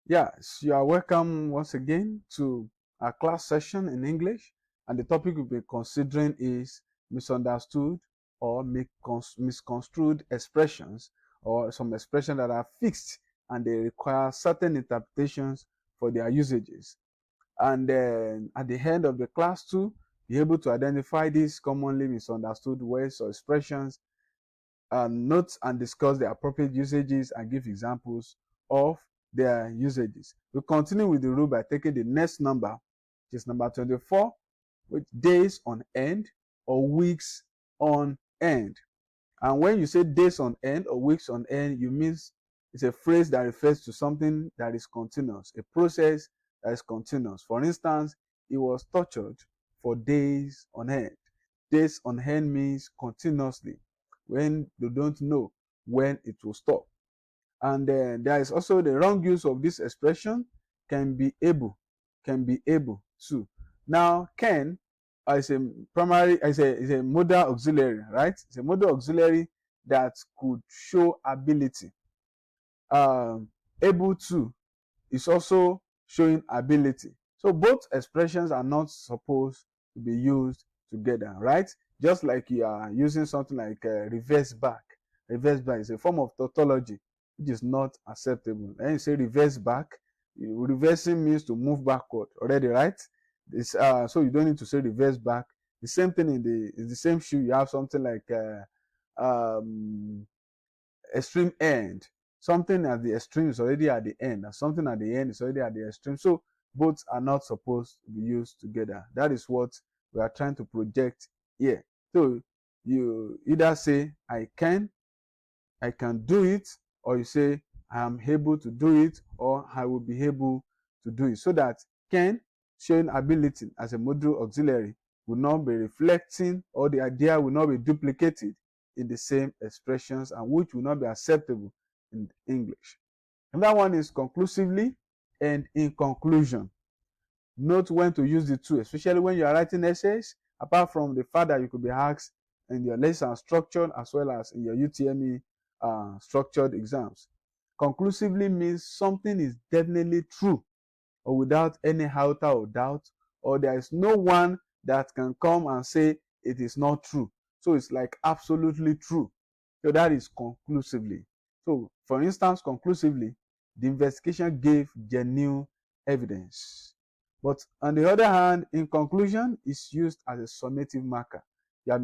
Yes, you are welcome once again to our class session in English. And the topic we'll be considering is misunderstood or misconstrued expressions, or some expressions that are fixed and they require certain interpretations for their usages. And then at the end of the class too, be able to identify these commonly misunderstood words or expressions, note and discuss the appropriate usages and give examples of their usages. We continue with the rule by taking the next number, which is number 24, with days on end or weeks on end. And when you say days on end or weeks on end, you mean it's a phrase that refers to something that is continuous, a process that is continuous. For instance, he was tortured for days on end. Days on end means continuously, when you don't know when it will stop. And then there is also the wrong use of this expression, can be able to. Now, can is a primary is a modal auxiliary, right? It's a modal auxiliary that could show ability. Able to is also showing ability. So both expressions are not supposed to be used together, right? Just like you are using something like reverse back. Reverse back is a form of tautology which is not acceptable. When you say reverse back, reversing means to move backward already, right? So you don't need to say reverse back. The same thing in the same shoe. You have something like extreme end. Something at the extreme is already at the end, and something at the end is already at the extreme. So both are not supposed to be used together. That is what we are trying to project here. So you either say I can do it, or you say I am able to do it, or I will be able to do it. So that can, showing ability as a modal auxiliary, will not be reflecting, or the idea will not be duplicated in the same expressions, and which will not be acceptable in English. Another one is conclusively and in conclusion. Note when to use the two, especially when you are writing essays. Apart from the fact that you could be asked in your lesson structured as well as in your UTME structured exams. Conclusively means something is definitely true, or without any iota or doubt, or there is no one that can come and say it is not true. So it's like absolutely true. So that is conclusively. So for instance, conclusively, the investigation gave genuine evidence. But on the other hand, in conclusion, is used as a summative marker. You have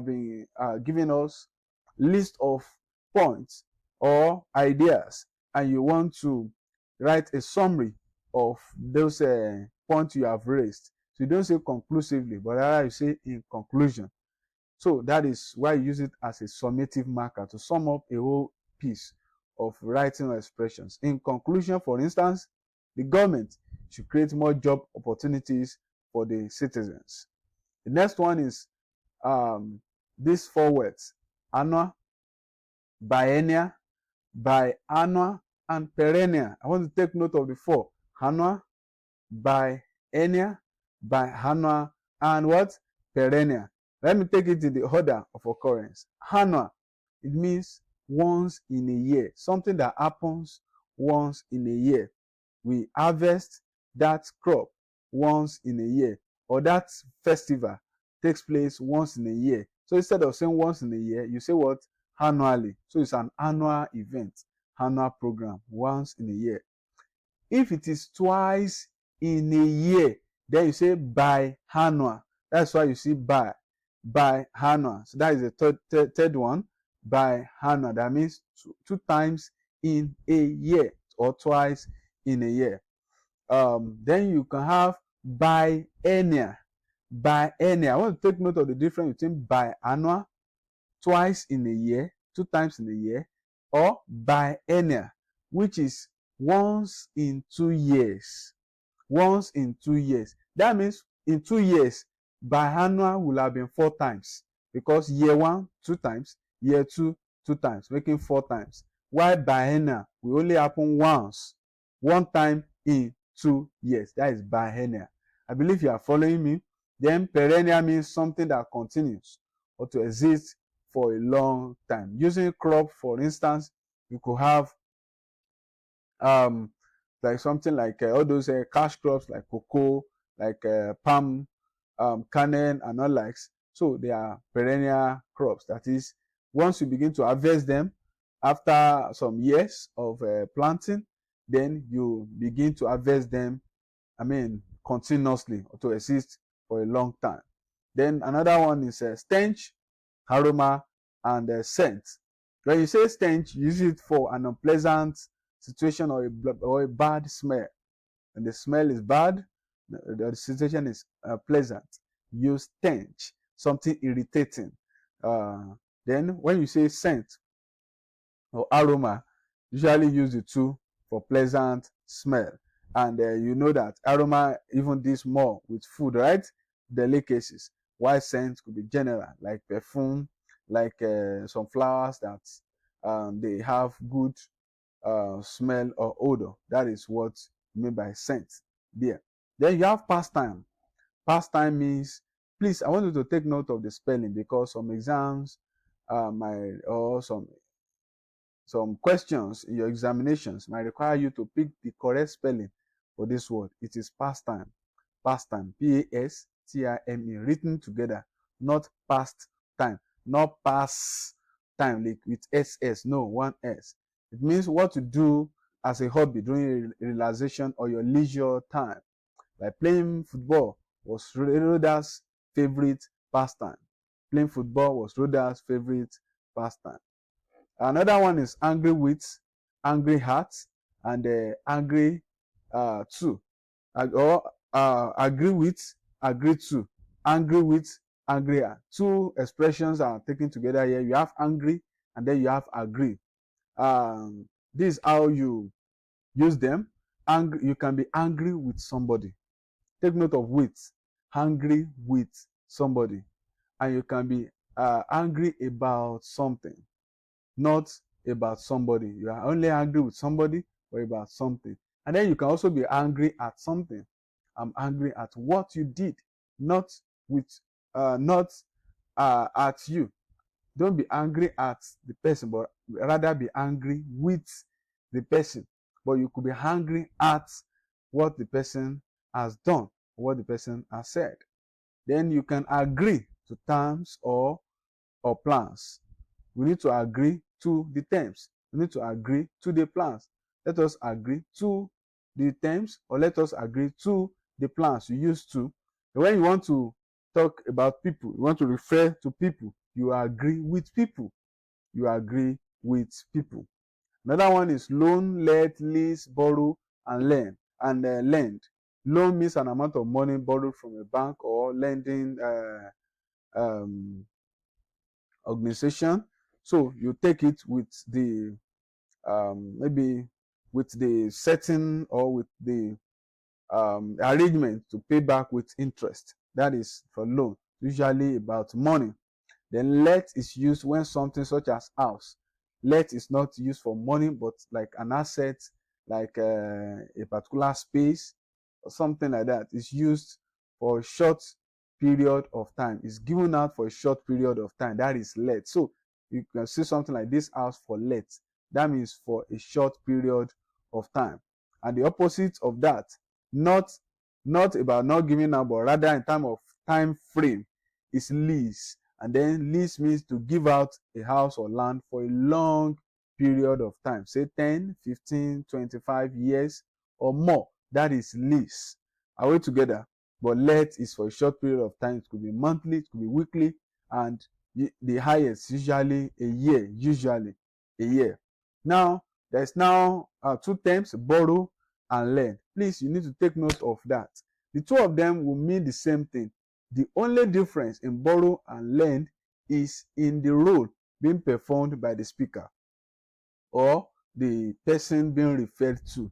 been giving us list of points or ideas, and you want to write a summary of those points you have raised. So you don't say conclusively, but rather you say in conclusion. So that is why you use it as a summative marker to sum up a whole piece of writing or expressions. In conclusion, for instance, the government should create more job opportunities for the citizens. The next one is these four words: annual, biennial, biannual, and perennial. I want to take note of the four: annual, biennial, biannual, and what? Perennial. Let me take it in the order of occurrence. Annual, it means once in a year, something that happens once in a year. We harvest that crop once in a year, or that festival takes place once in a year. So instead of saying once in a year, you say what? Annually. So it's an annual event, annual program, once in a year. If it is twice in a year, then you say biannual. That's why you see biannual. So that is the third one, biannual. That means two times in a year, or twice in a year. Then you can have biennial. Biennial. I want to take note of the difference between biannual, twice in a year, two times in a year, or biennial, which is once in 2 years. Once in 2 years. That means in 2 years, biannual will have been 4 times, because year 1, 2 times, year 2, 2 times, making 4 times. While biennial will only happen once, one time in 2 years. That is biennial. I believe you are following me. Then perennial means something that continues or to exist for a long time. Using crop, for instance, you could have like something like all those cash crops like cocoa, like palm kernel and all likes. So they are perennial crops. That is, once you begin to harvest them after some years of planting, then you begin to harvest them, I mean, continuously to exist for a long time. Then another one is stench, aroma, and scent. When you say stench, you use it for an unpleasant situation or a bad smell. When the smell is bad, the situation is pleasant. Use stench, something irritating. Uh, then when you say scent or aroma, usually use the two for pleasant smell. And you know that aroma even deals more with food, right? Delicacies. While scent could be general, like perfume, like some flowers that they have good smell or odor. That is what you mean by scent there. Then you have pastime. Pastime means, please, I want you to take note of the spelling, because some exams or some questions in your examinations might require you to pick the correct spelling for this word. It is pastime. Pastime. Pastime, written together, not past time, not pass time like with SS. No, one S. It means what to do as a hobby during relaxation or your leisure time. Like playing football was Rhoda's favorite pastime. Playing football was Rhoda's favorite pastime. Another one is angry with, angry heart, and angry to, or agree with, agree to, angry with, angry at. Two expressions are taken together here. You have angry and then you have agree. This is how you use them. Angry, you can be angry with somebody. Take note of with, angry with somebody, and you can be angry about something, not about somebody. You are only angry with somebody or about something. And then you can also be angry at something. I'm angry at what you did, not with, not at you. Don't be angry at the person, but rather be angry with the person. But you could be angry at what the person has done, what the person has said. Then you can agree to terms or plans. We need to agree to the terms. We need to agree to the plans. Let us agree to the terms, or let us agree to the plans. You use to. When you want to talk about people, you want to refer to people, you agree with people. You agree with people. Another one is loan, let, lease, borrow, and lend. Lend. Loan means an amount of money borrowed from a bank or lending um, organization. So you take it with the maybe with the setting or with the arrangement to pay back with interest. That is for loan, usually about money. Then let is used when something such as house. Let is not used for money, but like an asset, like a particular space or something like that. It's used for a short period of time. It's given out for a short period of time. That is let. So you can see something like this house for let. That means for a short period of time. And the opposite of that, not about not giving out, but rather in terms of time frame, is lease. And then lease means to give out a house or land for a long period of time, say 10, 15, 25 years or more. That is lease. Are we together? But let is for a short period of time. It could be monthly, it could be weekly, and the highest usually a year. Usually a year. Now there's now two terms, borrow and lend. Please, you need to take note of that. The two of them will mean the same thing. The only difference in borrow and lend is in the role being performed by the speaker or the person being referred to.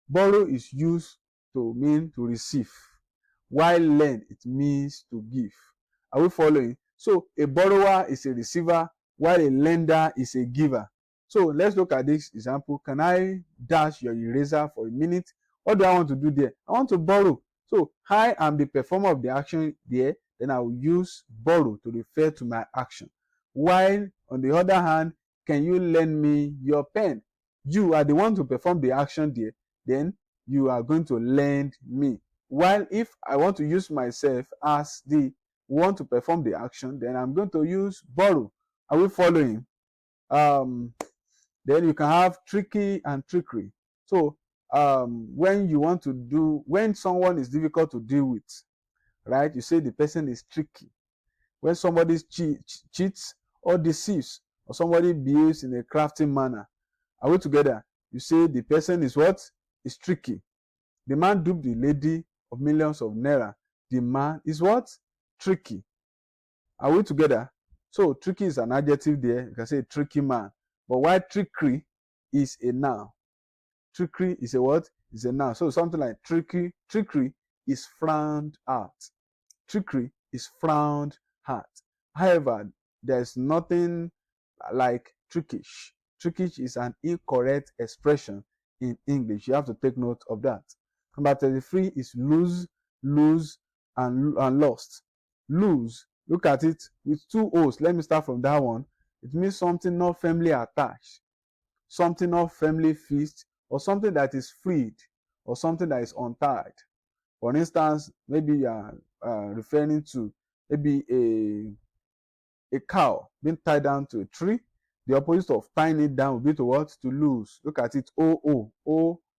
Borrow is used to mean to receive, while lend it means to give. Are we following? So a borrower is a receiver, while a lender is a giver. So let's look at this example. Can I dash your eraser for a minute? What do I want to do there? I want to borrow. So I am the performer of the action there. Then I will use borrow to refer to my action. While on the other hand, can you lend me your pen? You are the one to perform the action there. then you are going to lend me. While if I want to use myself as the one to perform the action, then I'm going to use borrow. Are we following? Then you can have tricky and trickery. So when someone is difficult to deal with, right, you say the person is tricky. When somebody cheats or deceives, or somebody behaves in a crafty manner, are we together? You say the person is what? Is tricky. The man duped the lady of millions of naira. The man is what? Tricky. Are we together? So tricky is an adjective there. You can say tricky man. But why trickery is a noun? Trickery is a what? Is a noun. So something like trickery is frowned at. Trickery is frowned at. However, there's nothing like trickish. Trickish is an incorrect expression in English. You have to take note of that. Number 33 is lose, and lost. Lose, look at it with two O's. Let me start from that one. It means something not firmly attached, something not firmly fixed, or something that is freed, or something that is untied. For instance, maybe you are referring to maybe a cow being tied down to a tree. The opposite of tying it down would be to what? To lose. Look at it, O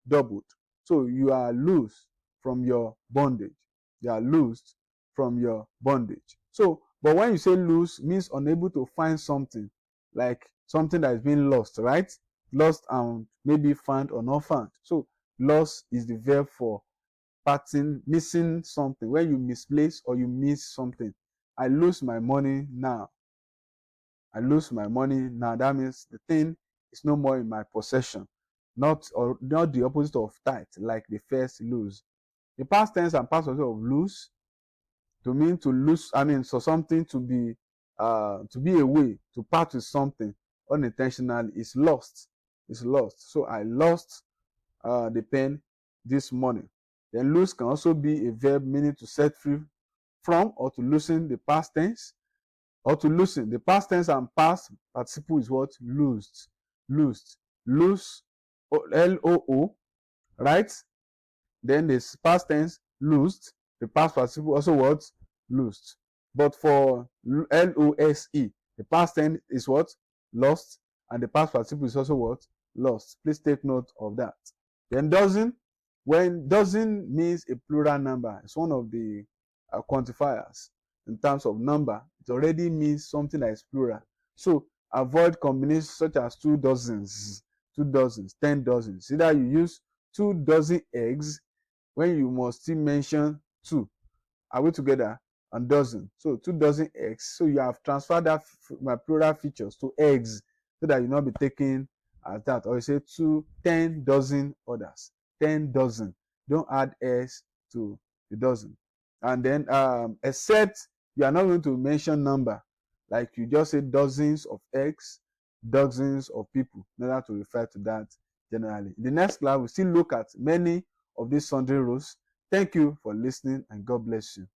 doubled. So you are loose from your bondage. You are loosed from your bondage. So, but when you say lose, means unable to find something, like something that is being lost, right? Lost and maybe found or not found. So loss is the verb for parting, missing something. When you misplace or you miss something. I lose my money now. I lose my money now. That means the thing is no more in my possession. Not the opposite of tight, like the first lose. The past tense and past tense of lose to mean to lose. I mean, so something to be away, to part with something unintentionally is lost. Is lost. So I lost the pen this morning. Then lose can also be a verb meaning to set free from or to loosen the past tense. Or to loosen. The past tense and past participle is what? Loosed. Loosed. Loose, L-O-O, right? Then the past tense, loosed. The past participle also what? Loosed. But for L-O-S-E, the past tense is what? Lost. And the past participle is also what? Lost. Please take note of that. Then dozen. When dozen means a plural number, it's one of the quantifiers. In terms of number, it already means something that is plural. So avoid combinations such as 2 dozens, 10 dozens. Either you use 2 dozen eggs when you must still mention 2. Are we together? And dozen. So 2 dozen eggs. So you have transferred that my plural features to eggs so that you not be taken as that. Or you say 10 dozen others. 10 dozen. Don't add s to the dozen. And then except you are not going to mention number, like you just say dozens of eggs, dozens of people, in order to refer to that generally. In the next class, we'll still look at many of these sundry rules. Thank you for listening, and God bless you.